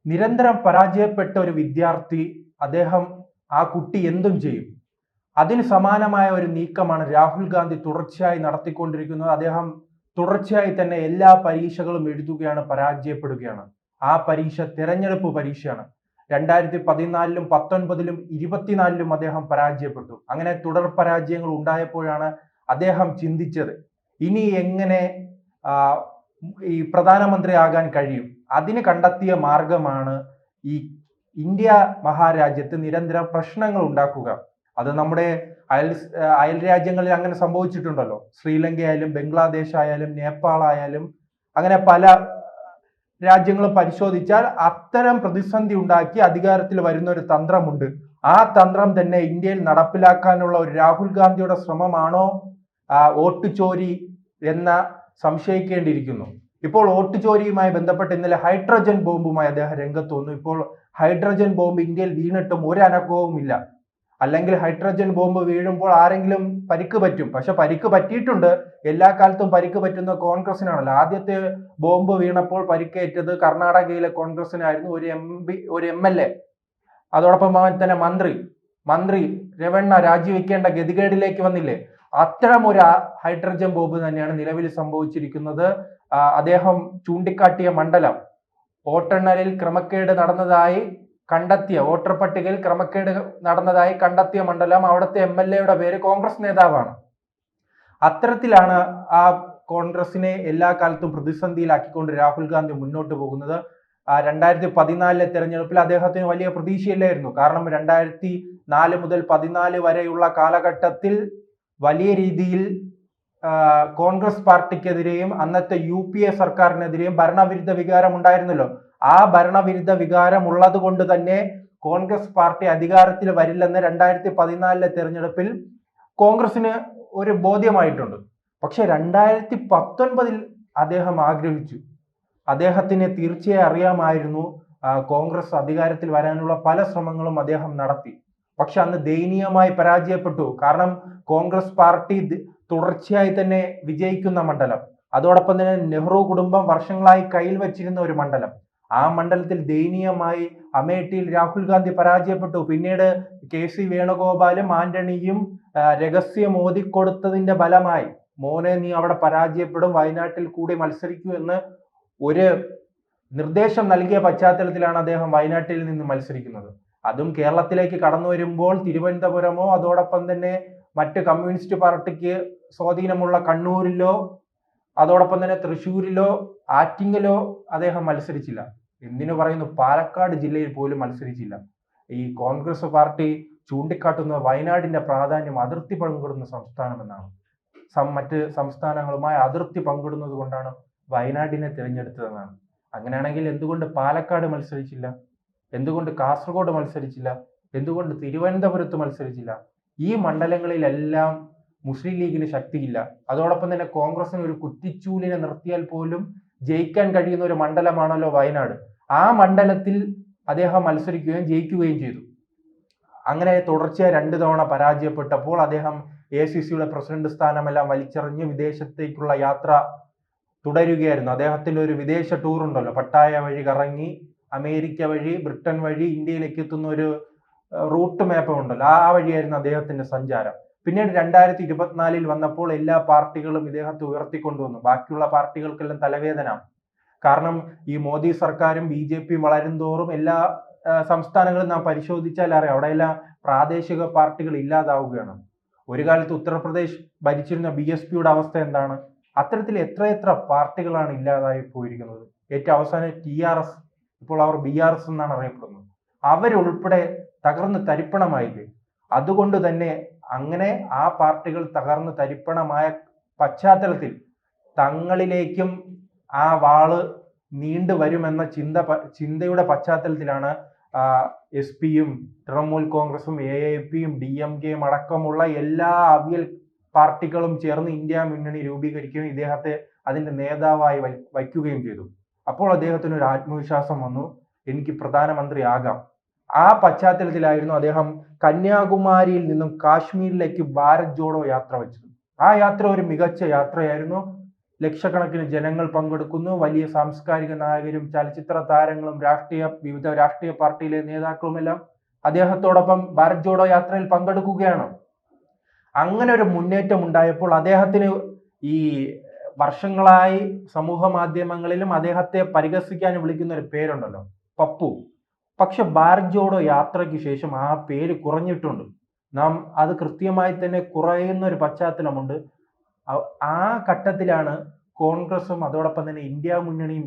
നിരന്തരം പരാജയപ്പെട്ട ഒരു വിദ്യാർത്ഥി, അദ്ദേഹം ആ കുട്ടി എന്തും ചെയ്യും. അതിന് സമാനമായ ഒരു നീക്കമാണ് രാഹുൽ ഗാന്ധി തുടർച്ചയായി നടത്തിക്കൊണ്ടിരിക്കുന്നത്. അദ്ദേഹം തുടർച്ചയായി തന്നെ എല്ലാ പരീക്ഷകളും എഴുതുകയാണ്, പരാജയപ്പെടുകയാണ്. ആ പരീക്ഷ തിരഞ്ഞെടുപ്പ് പരീക്ഷയാണ്. 2014-ലും 2019-ലും 2024-ലും അദ്ദേഹം പരാജയപ്പെട്ടു. അങ്ങനെ തുടർ പരാജയങ്ങൾ ഉണ്ടായപ്പോഴാണ് അദ്ദേഹം ചിന്തിച്ചത്, ഇനി എങ്ങനെ ഈ പ്രധാനമന്ത്രിയാകാൻ കഴിയും. അതിന് കണ്ടെത്തിയ മാർഗമാണ് ഈ ഇന്ത്യ മഹാരാജ്യത്ത് നിരന്തരം പ്രശ്നങ്ങൾ ഉണ്ടാക്കുക. അത് നമ്മുടെ അയൽ രാജ്യങ്ങളിൽ അങ്ങനെ സംഭവിച്ചിട്ടുണ്ടല്ലോ. ശ്രീലങ്ക ആയാലും ബംഗ്ലാദേശ് ആയാലും നേപ്പാൾ ആയാലും അങ്ങനെ പല രാജ്യങ്ങളും പരിശോധിച്ചാൽ അത്തരം പ്രതിസന്ധി ഉണ്ടാക്കി അധികാരത്തിൽ വരുന്ന ഒരു തന്ത്രമുണ്ട്. ആ തന്ത്രം തന്നെ ഇന്ത്യയിൽ നടപ്പിലാക്കാനുള്ള ഒരു രാഹുൽ ഗാന്ധിയുടെ ശ്രമമാണോ വോട്ട് ചോരി എന്ന സംശയിക്കേണ്ടിയിരിക്കുന്നു. ഇപ്പോൾ വോട്ട് ചോരിയുമായി ബന്ധപ്പെട്ട് ഇന്നലെ ഹൈഡ്രജൻ ബോംബുമായി അദ്ദേഹം രംഗത്ത് വന്നു. ഇപ്പോൾ ഹൈഡ്രജൻ ബോംബ് ഇന്ത്യയിൽ വീണിട്ടും ഒരു അനക്കവും ഇല്ല. അല്ലെങ്കിൽ ഹൈഡ്രജൻ ബോംബ് വീഴുമ്പോൾ ആരെങ്കിലും പരിക്ക് പറ്റും. പക്ഷെ പരിക്ക് പറ്റിയിട്ടുണ്ട്. എല്ലാ കാലത്തും പരിക്ക് പറ്റുന്ന കോൺഗ്രസിനാണല്ലോ. ആദ്യത്തെ ബോംബ് വീണപ്പോൾ പരിക്കേറ്റത് കർണാടകയിലെ കോൺഗ്രസിനായിരുന്നു. ഒരു MLA, അതോടൊപ്പം തന്നെ മന്ത്രി രവണ്ണ രാജിവെക്കേണ്ട ഗതികേടിലേക്ക് വന്നില്ലേ. അത്തരം ഒരു ഹൈഡ്രജൻ ബോംബ് തന്നെയാണ് നിലവിൽ സംഭവിച്ചിരിക്കുന്നത്. അദ്ദേഹം ചൂണ്ടിക്കാട്ടിയ മണ്ഡലം, വോട്ടെണ്ണലിൽ ക്രമക്കേട് നടന്നതായി കണ്ടെത്തിയ, വോട്ടർ പട്ടികയിൽ ക്രമക്കേട് നടന്നതായി കണ്ടെത്തിയ മണ്ഡലം, അവിടുത്തെ MLA-യുടെ പേര് കോൺഗ്രസ് നേതാവാണ്. അത്തരത്തിലാണ് ആ കോൺഗ്രസിനെ എല്ലാ കാലത്തും പ്രതിസന്ധിയിലാക്കിക്കൊണ്ട് രാഹുൽ ഗാന്ധി മുന്നോട്ട് പോകുന്നത്. 2014-ലെ തെരഞ്ഞെടുപ്പിൽ അദ്ദേഹത്തിന് വലിയ പ്രതീക്ഷയില്ലായിരുന്നു. കാരണം 2004 മുതൽ 2014 വരെയുള്ള കാലഘട്ടത്തിൽ വലിയ രീതിയിൽ കോൺഗ്രസ് പാർട്ടിക്കെതിരെയും അന്നത്തെ UPA സർക്കാരിനെതിരെയും ഭരണവിരുദ്ധ വികാരം ഉണ്ടായിരുന്നല്ലോ. ആ ഭരണവിരുദ്ധ വികാരം ഉള്ളത് കൊണ്ട് തന്നെ കോൺഗ്രസ് പാർട്ടി അധികാരത്തിൽ വരില്ലെന്ന് 2014-ലെ തെരഞ്ഞെടുപ്പിൽ കോൺഗ്രസിന് ഒരു ബോധ്യമായിട്ടുണ്ട്. പക്ഷെ 2019-ൽ അദ്ദേഹം ആഗ്രഹിച്ചു. അദ്ദേഹത്തിന് തീർച്ചയായും അറിയാമായിരുന്നു കോൺഗ്രസ് അധികാരത്തിൽ വരാനുള്ള പല ശ്രമങ്ങളും അദ്ദേഹം നടത്തി. പക്ഷെ അന്ന് ദയനീയമായി പരാജയപ്പെട്ടു. കാരണം കോൺഗ്രസ് പാർട്ടി തുടർച്ചയായി തന്നെ വിജയിക്കുന്ന മണ്ഡലം, അതോടൊപ്പം തന്നെ നെഹ്റു കുടുംബം വർഷങ്ങളായി കയ്യിൽ വെച്ചിരുന്ന ഒരു മണ്ഡലം. ആ മണ്ഡലത്തിൽ ദയനീയമായി അമേഠിയിൽ രാഹുൽ ഗാന്ധി പരാജയപ്പെട്ടു. പിന്നീട് KC വേണുഗോപാലും ആന്റണിയും രഹസ്യം ഓതിക്കൊടുത്തതിന്റെ ഫലമായി, മോനെ നീ അവിടെ പരാജയപ്പെടും, വയനാട്ടിൽ കൂടി മത്സരിക്കൂ എന്ന് ഒരു നിർദ്ദേശം നൽകിയ പശ്ചാത്തലത്തിലാണ് അദ്ദേഹം വയനാട്ടിൽ നിന്ന് മത്സരിക്കുന്നത്. അതും കേരളത്തിലേക്ക് കടന്നു വരുമ്പോൾ തിരുവനന്തപുരമോ അതോടൊപ്പം തന്നെ മറ്റ് കമ്മ്യൂണിസ്റ്റ് പാർട്ടിക്ക് സ്വാധീനമുള്ള കണ്ണൂരിലോ അതോടൊപ്പം തന്നെ തൃശ്ശൂരിലോ ആറ്റിങ്ങലോ അദ്ദേഹം മത്സരിച്ചില്ല. എന്തിനു പറയുന്നു, പാലക്കാട് ജില്ലയിൽ പോലും മത്സരിച്ചില്ല. ഈ കോൺഗ്രസ് പാർട്ടി ചൂണ്ടിക്കാട്ടുന്ന വയനാടിന്റെ പ്രാധാന്യം അതിർത്തി പങ്കിടുന്ന സംസ്ഥാനമെന്നാണ്. മറ്റ് സംസ്ഥാനങ്ങളുമായി അതിർത്തി പങ്കിടുന്നത് കൊണ്ടാണ് വയനാടിനെ തിരഞ്ഞെടുത്തതെന്നാണ്. അങ്ങനെയാണെങ്കിൽ എന്തുകൊണ്ട് പാലക്കാട് മത്സരിച്ചില്ല? എന്തുകൊണ്ട് കാസർഗോഡ് മത്സരിച്ചില്ല? എന്തുകൊണ്ട് തിരുവനന്തപുരത്ത് മത്സരിച്ചില്ല? ഈ മണ്ഡലങ്ങളിലെല്ലാം മുസ്ലിം ലീഗിന് ശക്തിയില്ല. അതോടൊപ്പം തന്നെ കോൺഗ്രസിന് ഒരു കുറ്റിച്ചൂലിനെ നിർത്തിയാൽ പോലും ജയിക്കാൻ കഴിയുന്ന ഒരു മണ്ഡലമാണല്ലോ വയനാട്. ആ മണ്ഡലത്തിൽ അദ്ദേഹം മത്സരിക്കുകയും ജയിക്കുകയും ചെയ്തു. അങ്ങനെ തുടർച്ചയായി 2 തവണ പരാജയപ്പെട്ടപ്പോൾ അദ്ദേഹം ACCയുടെ പ്രസിഡന്റ് സ്ഥാനമെല്ലാം വലിച്ചെറിഞ്ഞ് വിദേശത്തേക്കുള്ള യാത്ര തുടരുകയായിരുന്നു. അദ്ദേഹത്തിന്റെ ഒരു വിദേശ ടൂർ ഉണ്ടല്ലോ, പട്ടായ വഴി കറങ്ങി അമേരിക്ക വഴി ബ്രിട്ടൻ വഴി ഇന്ത്യയിലേക്ക് എത്തുന്ന ഒരു റൂട്ട് മാപ്പ് ഉണ്ടല്ലോ, ആ വഴിയായിരുന്നു അദ്ദേഹത്തിന്റെ സഞ്ചാരം. പിന്നീട് 2024-ൽ വന്നപ്പോൾ എല്ലാ പാർട്ടികളും ഇദ്ദേഹത്തെ ഉയർത്തിക്കൊണ്ടുവന്നു. ബാക്കിയുള്ള പാർട്ടികൾക്കെല്ലാം തലവേദന. കാരണം ഈ മോദി സർക്കാരും BJPയും വളരും തോറും എല്ലാ സംസ്ഥാനങ്ങളും നാം പരിശോധിച്ചാൽ അറിയാം, അവിടെയെല്ലാം പ്രാദേശിക പാർട്ടികൾ ഇല്ലാതാവുകയാണ്. ഒരു കാലത്ത് ഉത്തർപ്രദേശ് ഭരിച്ചിരുന്ന BSPയുടെ അവസ്ഥ എന്താണ്? അത്തരത്തിൽ എത്രയെത്ര പാർട്ടികളാണ് ഇല്ലാതായി പോയിരിക്കുന്നത്. ഏറ്റവും അവസാനം TRS, ഇപ്പോൾ അവർ BRS എന്നാണ് അറിയപ്പെടുന്നത്. അവരുൾപ്പെടെ തകർന്ന് തരിപ്പണമായില്ലേ. അതുകൊണ്ട് തന്നെ അങ്ങനെ ആ പാർട്ടികൾ തകർന്ന് തരിപ്പണമായ പശ്ചാത്തലത്തിൽ തങ്ങളിലേക്കും ആ വാള് നീണ്ടുവരുമെന്ന ചിന്തയുടെ പശ്ചാത്തലത്തിലാണ് SP-യും തൃണമൂൽ കോൺഗ്രസും AIP-യും DMK-യും അടക്കമുള്ള എല്ലാ അവിയൽ പാർട്ടികളും ചേർന്ന് ഇന്ത്യ മുന്നണി രൂപീകരിക്കുകയും ഇദ്ദേഹത്തെ അതിന്റെ നേതാവായി വയ്ക്കുകയും ചെയ്തു. അപ്പോൾ അദ്ദേഹത്തിന് ഒരു ആത്മവിശ്വാസം വന്നു, എനിക്ക് പ്രധാനമന്ത്രിയാകാം. ആ പശ്ചാത്തലത്തിലായിരുന്നു അദ്ദേഹം കന്യാകുമാരിയിൽ നിന്നും കാശ്മീരിലേക്ക് ഭാരത് ജോഡോ യാത്ര വെച്ചത്. ആ യാത്ര ഒരു മികച്ച യാത്രയായിരുന്നു. ലക്ഷക്കണക്കിന് ജനങ്ങൾ പങ്കെടുക്കുന്നു. വലിയ സാംസ്കാരിക നായകരും ചലച്ചിത്ര താരങ്ങളും വിവിധ രാഷ്ട്രീയ പാർട്ടിയിലെ നേതാക്കളുമെല്ലാം അദ്ദേഹത്തോടൊപ്പം ഭാരത് ജോഡോ യാത്രയിൽ പങ്കെടുക്കുകയാണ്. അങ്ങനെ ഒരു മുന്നേറ്റം ഉണ്ടായപ്പോൾ അദ്ദേഹത്തിന് ഈ വർഷങ്ങളായി സമൂഹ മാധ്യമങ്ങളിലും അദ്ദേഹത്തെ പരിഹസിക്കാൻ വിളിക്കുന്ന ഒരു പേരുണ്ടല്ലോ, പപ്പു. പക്ഷെ ഭാരത് ജോഡോ യാത്രയ്ക്ക് ശേഷം ആ പേര് കുറഞ്ഞിട്ടുണ്ട്. നാം അത് കൃത്യമായി തന്നെ കുറയുന്ന ഒരു പശ്ചാത്തലമുണ്ട്. ആ ഘട്ടത്തിലാണ് കോൺഗ്രസും അതോടൊപ്പം തന്നെ ഇന്ത്യ മുന്നണിയും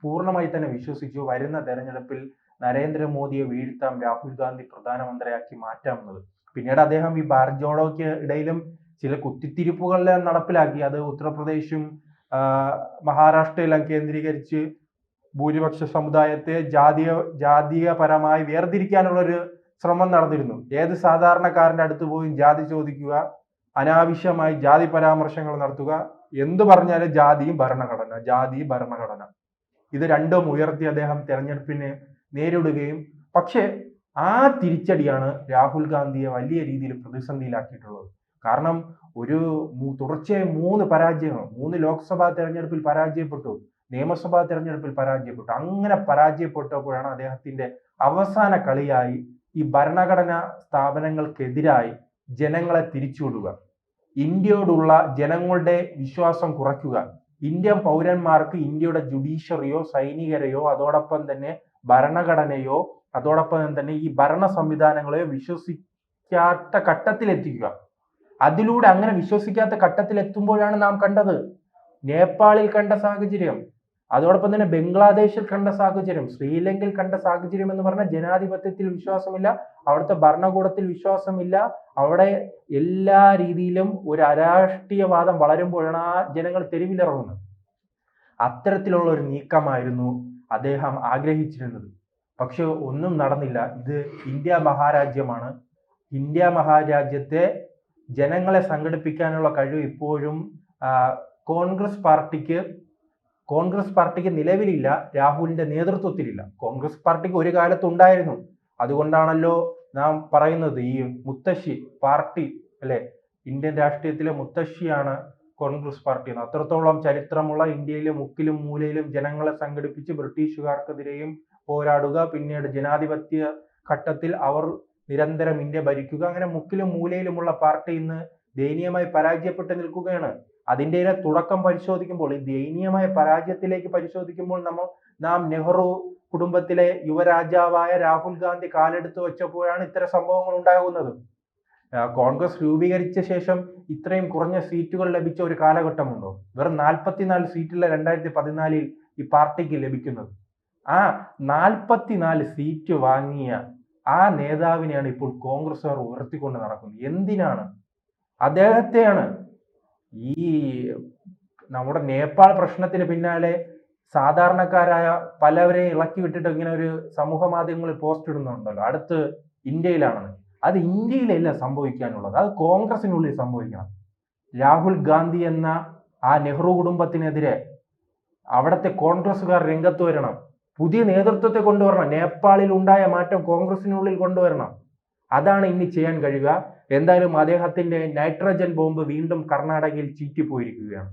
പൂർണ്ണമായി തന്നെ വിശ്വസിച്ചു വരുന്ന തെരഞ്ഞെടുപ്പിൽ നരേന്ദ്രമോദിയെ വീഴ്ത്താം, രാഹുൽ ഗാന്ധി പ്രധാനമന്ത്രിയാക്കി മാറ്റാമെന്നത്. പിന്നീട് അദ്ദേഹം ഈ ഭാരത് ജോഡോയ്ക്ക് ഇടയിലും ചില കുത്തിത്തിരിപ്പുകളെല്ലാം നടപ്പിലാക്കി. അത് ഉത്തർപ്രദേശും മഹാരാഷ്ട്രയെല്ലാം കേന്ദ്രീകരിച്ച് ഭൂരിപക്ഷ സമുദായത്തെ ജാതീയപരമായി വേർതിരിക്കാനുള്ള ഒരു ശ്രമം നടന്നിരുന്നു. ഏത് സാധാരണക്കാരന്റെ അടുത്ത് പോയി ജാതി ചോദിക്കുക, അനാവശ്യമായി ജാതി പരാമർശങ്ങൾ നടത്തുക, എന്തു പറഞ്ഞാലും ജാതി ഭരണഘടന ഇത് രണ്ടും ഉയർത്തി അദ്ദേഹം തെരഞ്ഞെടുപ്പിനെ നേരിടുകയും, പക്ഷേ ആ തിരിച്ചടിയാണ് രാഹുൽ ഗാന്ധിയെ വലിയ രീതിയിൽ പ്രതിസന്ധിയിലാക്കിയിട്ടുള്ളത്. കാരണം തുടർച്ചയായി 3 പരാജയങ്ങൾ, 3 ലോക്സഭാ തെരഞ്ഞെടുപ്പിൽ പരാജയപ്പെട്ടു, നിയമസഭാ തെരഞ്ഞെടുപ്പിൽ പരാജയപ്പെട്ടു. അങ്ങനെ പരാജയപ്പെട്ടപ്പോഴാണ് അദ്ദേഹത്തിന്റെ അവസാന കളിയായി ഈ ഭരണഘടനാ സ്ഥാപനങ്ങൾക്കെതിരായി ജനങ്ങളെ തിരിച്ചുവിടുക, ഇന്ത്യയോടുള്ള ജനങ്ങളുടെ വിശ്വാസം കുറയ്ക്കുക, ഇന്ത്യൻ പൗരന്മാർക്ക് ഇന്ത്യയുടെ ജുഡീഷ്യറിയോ സൈനികരെയോ അതോടൊപ്പം തന്നെ ഭരണഘടനയോ അതോടൊപ്പം തന്നെ ഈ ഭരണ സംവിധാനങ്ങളെയോ വിശ്വസിക്കാത്ത ഘട്ടത്തിലെത്തിക്കുക. അതിലൂടെ അങ്ങനെ വിശ്വസിക്കാത്ത ഘട്ടത്തിലെത്തുമ്പോഴാണ് നാം കണ്ടത് നേപ്പാളിൽ കണ്ട സാഹചര്യം, അതോടൊപ്പം തന്നെ ബംഗ്ലാദേശിൽ കണ്ട സാഹചര്യം, ശ്രീലങ്കയിൽ കണ്ട സാഹചര്യം എന്ന് പറഞ്ഞാൽ ജനാധിപത്യത്തിൽ വിശ്വാസമില്ല, അവിടുത്തെ ഭരണകൂടത്തിൽ വിശ്വാസമില്ല, അവിടെ എല്ലാ രീതിയിലും ഒരു അരാഷ്ട്രീയവാദം വളരുമ്പോഴാണ് ആ ജനങ്ങൾ തെരുവിലിറങ്ങുന്നത്. അത്തരത്തിലുള്ള ഒരു നീക്കമായിരുന്നു അദ്ദേഹം ആഗ്രഹിച്ചിരുന്നത്. പക്ഷെ ഒന്നും നടന്നില്ല. ഇത് ഇന്ത്യ മഹാരാജ്യമാണ്. ഇന്ത്യ മഹാരാജ്യത്തെ ജനങ്ങളെ സംഘടിപ്പിക്കാനുള്ള കഴിവ് ഇപ്പോഴും കോൺഗ്രസ് പാർട്ടിക്ക് നിലവിലില്ല, രാഹുലിന്റെ നേതൃത്വത്തിലില്ല. കോൺഗ്രസ് പാർട്ടിക്ക് ഒരു കാലത്ത് ഉണ്ടായിരുന്നു. അതുകൊണ്ടാണല്ലോ നാം പറയുന്നത് ഈ മുത്തശ്ശി പാർട്ടി അല്ലെ, ഇന്ത്യൻ രാഷ്ട്രീയത്തിലെ മുത്തശ്ശിയാണ് കോൺഗ്രസ് പാർട്ടി എന്ന്. അത്രത്തോളം ചരിത്രമുള്ള, ഇന്ത്യയിലെ മുക്കിലും മൂലയിലും ജനങ്ങളെ സംഘടിപ്പിച്ച് ബ്രിട്ടീഷുകാർക്കെതിരെയും പോരാടുക, പിന്നീട് ജനാധിപത്യ ഘട്ടത്തിൽ അവർ നിരന്തരം ഇന്ത്യ ഭരിക്കുക, അങ്ങനെ മുക്കിലും മൂലയിലുമുള്ള പാർട്ടി ഇന്ന് ദയനീയമായി പരാജയപ്പെട്ട് നിൽക്കുകയാണ്. അതിൻ്റെ തുടക്കം പരിശോധിക്കുമ്പോൾ, ഈ ദയനീയമായ പരാജയത്തിലേക്ക് പരിശോധിക്കുമ്പോൾ നാം നെഹ്റു കുടുംബത്തിലെ യുവരാജാവായ രാഹുൽ ഗാന്ധി കാലെടുത്ത് വെച്ചപ്പോഴാണ് ഇത്തരം സംഭവങ്ങൾ ഉണ്ടാകുന്നത്. കോൺഗ്രസ് രൂപീകരിച്ച ശേഷം ഇത്രയും കുറഞ്ഞ സീറ്റുകൾ ലഭിച്ച ഒരു കാലഘട്ടമുണ്ടോ? വെറും 44 സീറ്റുള്ള 2014 ഈ പാർട്ടിക്ക് ലഭിക്കുന്നത്. ആ 44 സീറ്റ് വാങ്ങിയ ആ നേതാവിനെയാണ് ഇപ്പോൾ കോൺഗ്രസ്സുകാർ ഉയർത്തിക്കൊണ്ട് നടക്കുന്നത്. എന്തിനാണ്? അദ്ദേഹത്തെയാണ്. ഈ നമ്മുടെ നേപ്പാൾ പ്രശ്നത്തിന് പിന്നാലെ സാധാരണക്കാരായ പലവരെയും ഇളക്കി വിട്ടിട്ട് ഇങ്ങനെ ഒരു സമൂഹ മാധ്യമങ്ങളിൽ പോസ്റ്റ് ഇടുന്നുണ്ടല്ലോ, അടുത്ത് ഇന്ത്യയിലാണെന്ന്. അത് ഇന്ത്യയിലല്ല സംഭവിക്കാനുള്ളത്, അത് കോൺഗ്രസിനുള്ളിൽ സംഭവിക്കണം. രാഹുൽ ഗാന്ധി എന്ന ആ നെഹ്റു കുടുംബത്തിനെതിരെ അവിടുത്തെ കോൺഗ്രസ്സുകാർ രംഗത്ത് വരണം, പുതിയ നേതൃത്വത്തെ കൊണ്ടുവരണം, നേപ്പാളിൽ ഉണ്ടായ മാറ്റം കോൺഗ്രസിനുള്ളിൽ കൊണ്ടുവരണം. അതാണ് ഇനി ചെയ്യാൻ കഴിയുക. എന്തായാലും അദ്ദേഹത്തിന്റെ നൈട്രജൻ ബോംബ് വീണ്ടും കർണാടകയിൽ ചീറ്റിപ്പോയിരിക്കുകയാണ്.